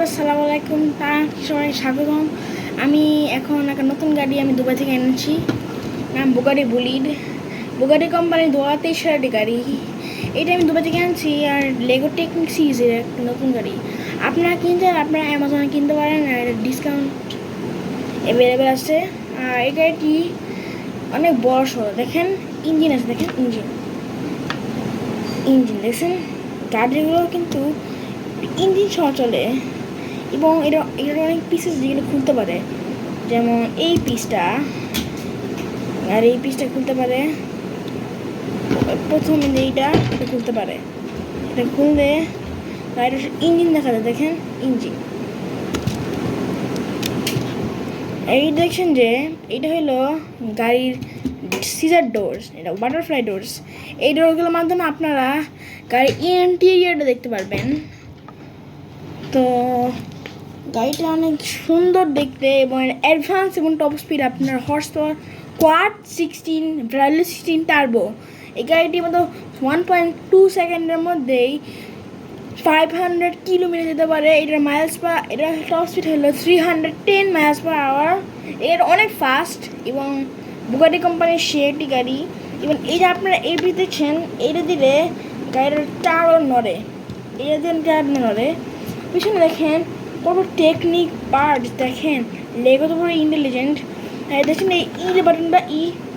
আসসালামু আলাইকুম। সবাই স্বাগতম। আমি এখন একটা নতুন গাড়ি আমি দুবাই থেকে এনেছি, নাম বুগাটি বুলিড। বুগাটি কোম্পানির 2023 সালের গাড়ি। এটা আমি দুবাই থেকে আনছি। আর লেগো টেকনিক সিরিজের একটা নতুন গাড়ি। আপনারা কিনতে আপনারা অ্যামাজনে কিনতে পারেন, আর ডিসকাউন্ট অ্যাভেলেবেল আছে। আর এই গাড়িটি অনেক বড় সড়ো, দেখেন ইঞ্জিন আছে, দেখেন ইঞ্জিন দেখছেন। গাড়িগুলো কিন্তু ইঞ্জিন সহ চলে, এবং এটার অনেক পিসেস যেগুলো খুলতে পারে, যেমন এই পিসটা আর এই পিসটা খুলতে পারে। প্রথম এটা খুলতে পারে, এটা খুললে গাড়িটার ইঞ্জিন দেখা যায়, দেখেন ইঞ্জিন। এই দেখছেন যে এটা হলো গাড়ির সিজার ডোরস, এটা বাটারফ্লাই ডোরস। এই ডোরগুলোর মাধ্যমে আপনারা গাড়ির ইন্টেরিয়রটা দেখতে পারবেন। তো গাড়িটা অনেক সুন্দর দেখতে, এবং অ্যাডভান্স এবং টপ স্পিড, আপনার horse power quad 16 valley 16 turbo. এই গাড়িটির মতো 1.2 সেকেন্ডের মধ্যেই 500 কিলোমিটার যেতে পারে। এটার টপ স্পিড হলো 310 মাইলস পার আওয়ার। এর অনেক ফাস্ট, এবং বুগাটি কোম্পানির একটি গাড়ি। এবং এই যে আপনারা এই দেখছেন, এইটা দিলে গাড়িটার টায়ারও নড়ে, এটা দিয়ে টায়ার নড়ে। পিছনে দেখেন কত টেকনিক পার্ট, দেখেন লেগো তো পুরো ইন্টেলিজেন্ট। দেখেন এই যে বাটনটা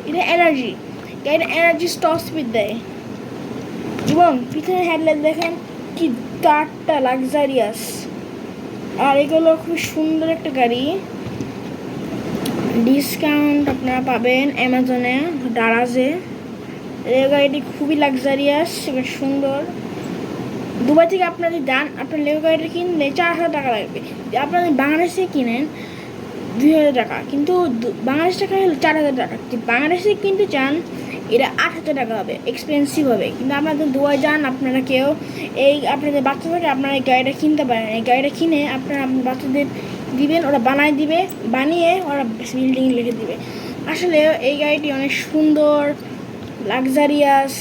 এটা এনার্জি, গাড়িটা এনার্জি টপ স্পিড দেয়। এবং পিছনে হেডলাইট দেখেন কি কারটা লাক্সারিয়াস। আর এগুলো খুব সুন্দর একটা গাড়ি। ডিসকাউন্ট আপনারা পাবেন অ্যামাজনে, দারাজে। এই গাড়িটি খুবই লাক্সারিয়াস এবং সুন্দর। দুবাই থেকে আপনারা যদি যান, আপনার লেগো গাড়িটা কিনলে 4,000 টাকা লাগবে। আপনারা বাংলাদেশে কিনেন 2,000 টাকা, কিন্তু বাংলাদেশ টাকা হলে 4,000 টাকা। যদি বাংলাদেশে কিনতে চান, এটা 8,000 টাকা হবে, এক্সপেন্সিভ হবে। কিন্তু আপনাদের দুবাই যান, আপনারা কেউ আপনাদের বাচ্চা থেকে আপনারা এই গাড়িটা কিনতে পারেন। এই গাড়িটা কিনে আপনারা আপনার বাচ্চাদের দিবেন, ওরা বানিয়ে ওরা বিল্ডিং লিখে দিবে। আসলে এই গাড়িটি অনেক সুন্দর, লাক্সারিয়াস।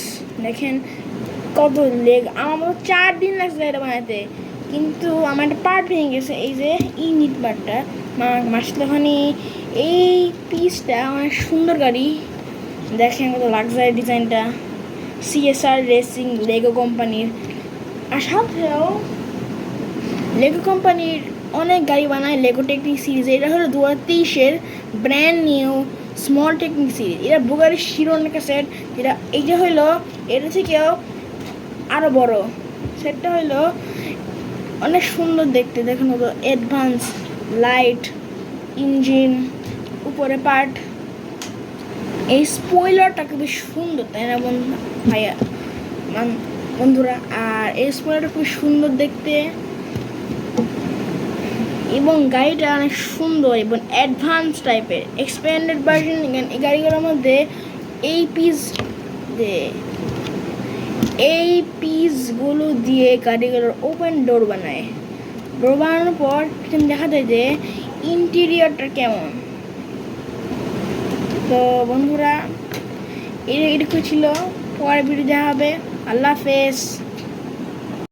দেখেন কত লেগ, আমার মতো 4 দিন লাগছে গাড়িটা বানাতে, কিন্তু আমার একটা পার্ট ভেঙে গেছে। এই যে ইউনিট পার্টটা মাসলাখানি, এই পিসটা অনেক সুন্দর গাড়ি। দেখেন কত লাক্সারি ডিজাইনটা। CSR রেসিং লেগো কোম্পানির। আর সাথেও লেগো কোম্পানির অনেক গাড়ি বানায় লেগো টেকনিক সিরিজ। এটা হলো 2023-এর brand new small Technic series. এটা বুগাটির শিরোনাকা সেট, যেটা এইটা হলো এটা থেকেও আরও বড়। সেটটা হলো অনেক সুন্দর দেখতে। দেখুন কত অ্যাডভান্স লাইট, ইঞ্জিন, উপরে পার্ট। এই স্পয়লারটা খুবই সুন্দর, তাই না বন্ধুরা? আর এই স্পয়লারটা খুবই সুন্দর দেখতে, এবং গাড়িটা অনেক সুন্দর এবং অ্যাডভান্স টাইপের এক্সপ্যান্ডেড ভার্সন। এই গাড়িগুলোর মধ্যে এই পিসগুলো দিয়ে গাড়িগুলোর ওপেন ডোর বানায়। ডোর বানানোর পর দেখা যায় যে ইন্টেরিয়রটা কেমন। তো বন্ধুরা, এটুকু ছিল। পরের ভিডিও দেখা হবে। আল্লাহ হাফেজ।